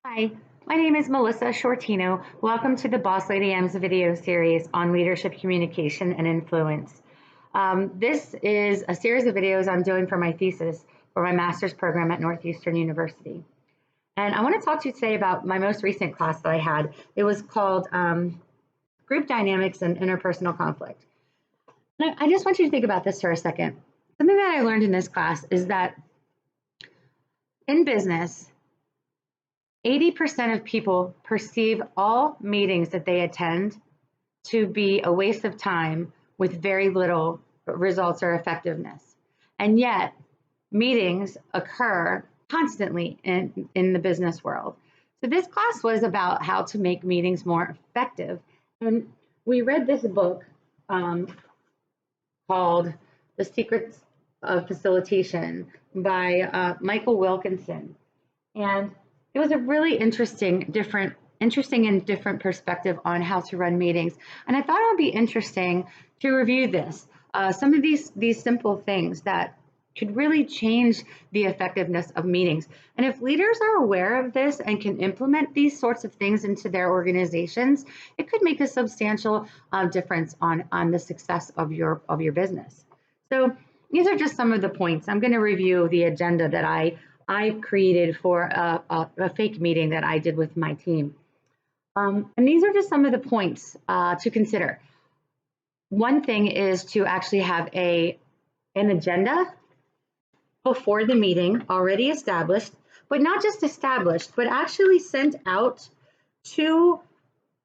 Hi, my name is Melissa Shortino. Welcome to the Boss Lady M's video series on leadership communication and influence. This is a series of videos I'm doing for my thesis for my master's program at Northeastern University. And I want to talk to you today about my most recent class that I had. It was called Group Dynamics and Interpersonal Conflict. And I just want you to think about this for a second. Something that I learned in this class is that in business, 80% of people perceive all meetings that they attend to be a waste of time with very little results or effectiveness. And yet, meetings occur constantly in the business world. So, this class was about how to make meetings more effective. And we read this book called The Secrets of Facilitation by Michael Wilkinson. And it was a really interesting and different perspective on how to run meetings. And I thought it would be interesting to review this. Some of these simple things that could really change the effectiveness of meetings. And if leaders are aware of this and can implement these sorts of things into their organizations, it could make a substantial difference on the success of your business. So these are just some of the points. I'm going to review the agenda that I created for a fake meeting that I did with my team. And these are just some of the points to consider. One thing is to actually have an agenda before the meeting already established, but not just established, but actually sent out to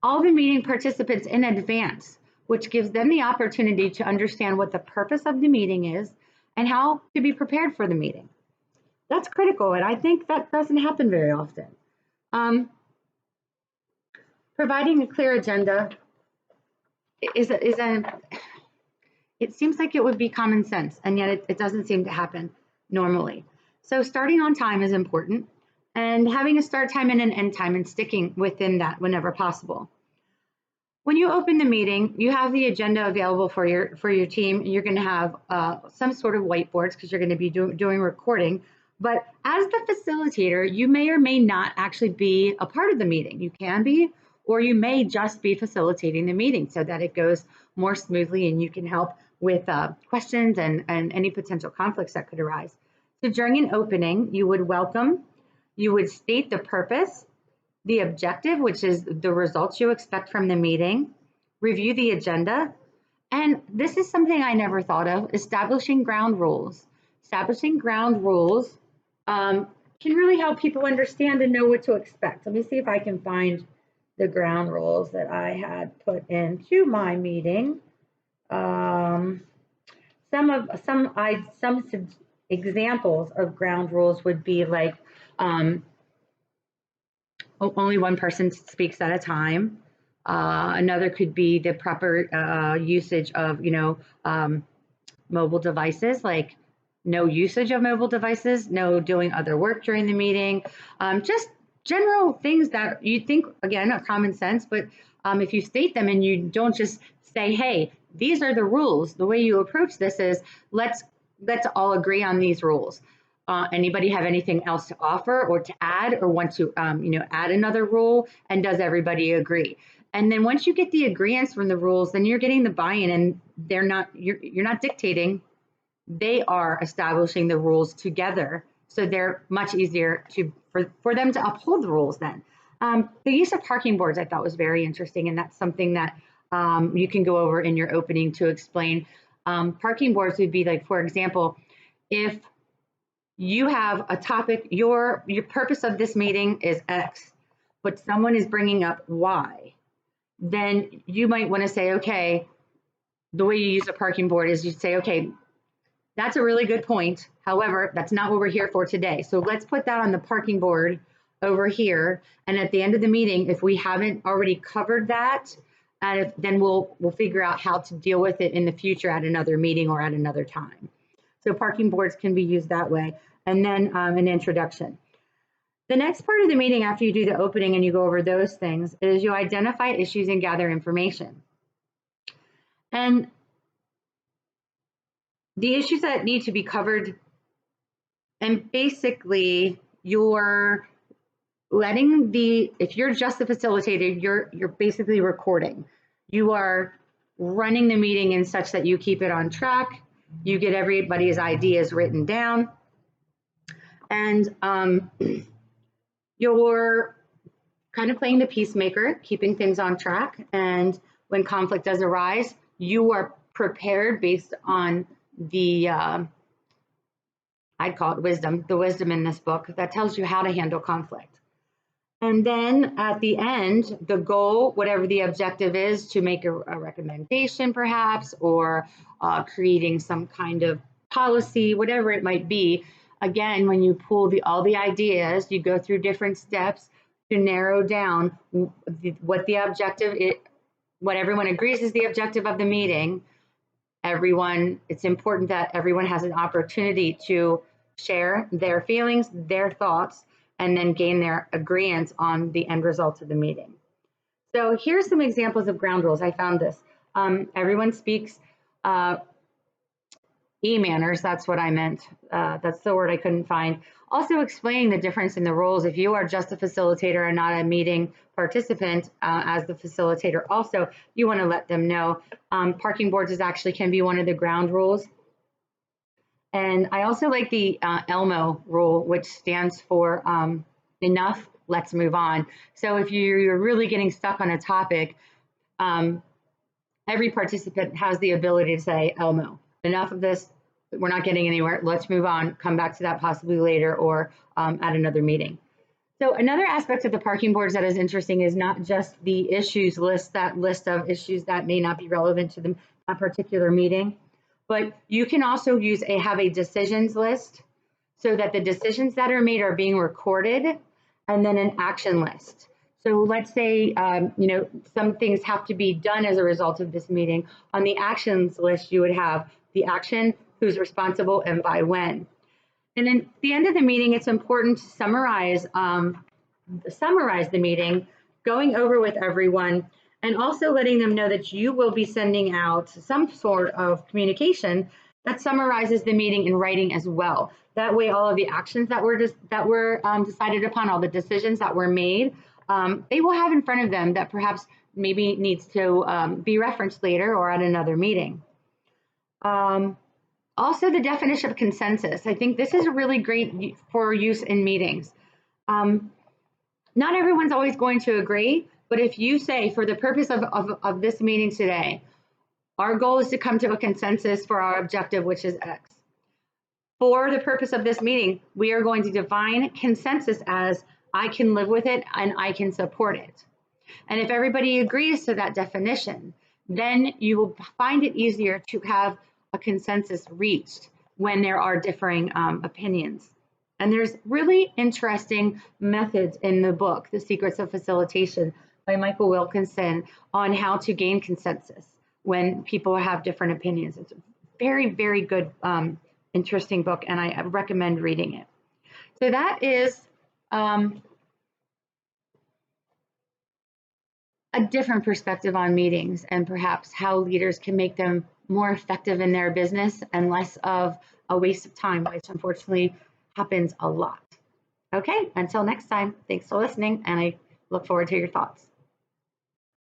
all the meeting participants in advance, which gives them the opportunity to understand what the purpose of the meeting is and how to be prepared for the meeting. That's critical, and I think that doesn't happen very often. Providing a clear agenda it seems like it would be common sense, and yet it doesn't seem to happen normally. So starting on time is important, and having a start time and an end time and sticking within that whenever possible. When you open the meeting, you have the agenda available for your team. You're going to have some sort of whiteboards because you're going to be doing recording. But as the facilitator, you may or may not actually be a part of the meeting. You can be, or you may just be facilitating the meeting so that it goes more smoothly and you can help with questions and any potential conflicts that could arise. So during an opening, you would welcome, you would state the purpose, the objective, which is the results you expect from the meeting, review the agenda, and this is something I never thought of, establishing ground rules. Establishing ground rules can really help people understand and know what to expect. Let me see if I can find the ground rules that I had put into my meeting. Some examples of ground rules would be like only one person speaks at a time. Another could be the proper usage of mobile devices, like no usage of mobile devices, no doing other work during the meeting, just general things that you think, again, are common sense, but if you state them and you don't just say, hey, these are the rules, the way you approach this is let's all agree on these rules. Anybody have anything else to offer or to add or want to add another rule, and does everybody agree? And then once you get the agreements from the rules, then you're getting the buy-in, and you're not dictating, they are establishing the rules together, so they're much easier for them to uphold the rules then. The use of parking boards I thought was very interesting, and that's something that you can go over in your opening to explain. Parking boards would be like, for example, if you have a topic, your purpose of this meeting is X, but someone is bringing up Y, then you might want to say, okay, the way you use a parking board is you say, okay, that's a really good point. However, that's not what we're here for today. So let's put that on the parking board over here. And at the end of the meeting, if we haven't already covered that, then we'll figure out how to deal with it in the future at another meeting or at another time. So parking boards can be used that way. And then an introduction. The next part of the meeting after you do the opening and you go over those things is you identify issues and gather information. And the issues that need to be covered, and basically your if you're just the facilitator, you're basically recording. You are running the meeting in such that you keep it on track. You get everybody's ideas written down, and you're kind of playing the peacemaker, keeping things on track. And when conflict does arise, you are prepared based on the I'd call it wisdom, the wisdom in this book that tells you how to handle conflict. And then at the end, the goal, whatever the objective is, to make a recommendation perhaps, or creating some kind of policy, whatever it might be. Again, when you pull all the ideas, you go through different steps to narrow down what the objective is, what everyone agrees is the objective of the meeting. It's important that everyone has an opportunity to share their feelings, their thoughts, and then gain their agreement on the end results of the meeting. So here's some examples of ground rules. I found this. Everyone speaks e-manners, that's what I meant. That's the word I couldn't find. Also explaining the difference in the roles. If you are just a facilitator and not a meeting participant, as the facilitator also, you want to let them know. Parking boards actually can be one of the ground rules. And I also like the ELMO rule, which stands for enough, let's move on. So if you're really getting stuck on a topic, every participant has the ability to say, ELMO, enough of this, we're not getting anywhere, let's move on, come back to that possibly later or at another meeting. So another aspect of the parking boards that is interesting is not just the issues list, that list of issues that may not be relevant to that particular meeting, but you can also have a decisions list so that the decisions that are made are being recorded, and then an action list. So let's say, some things have to be done as a result of this meeting. On the actions list, you would have the action, who's responsible, and by when. And then at the end of the meeting, it's important to summarize the meeting, going over with everyone, and also letting them know that you will be sending out some sort of communication that summarizes the meeting in writing as well. That way, all of the actions that were decided upon, all the decisions that were made, they will have in front of them that perhaps maybe needs to be referenced later or at another meeting. Also, the definition of consensus. I think this is really great for use in meetings. Not everyone's always going to agree, but if you say, for the purpose of this meeting today, our goal is to come to a consensus for our objective, which is X. For the purpose of this meeting, we are going to define consensus as I can live with it and I can support it. And if everybody agrees to that definition, then you will find it easier to have a consensus reached when there are differing opinions. And there's really interesting methods in the book, The Secrets of Facilitation by Michael Wilkinson, on how to gain consensus when people have different opinions. It's a very, very good, interesting book, and I recommend reading it. So that is a different perspective on meetings and perhaps how leaders can make them more effective in their business and less of a waste of time, which unfortunately happens a lot. Okay, until next time, thanks for listening, and I look forward to your thoughts.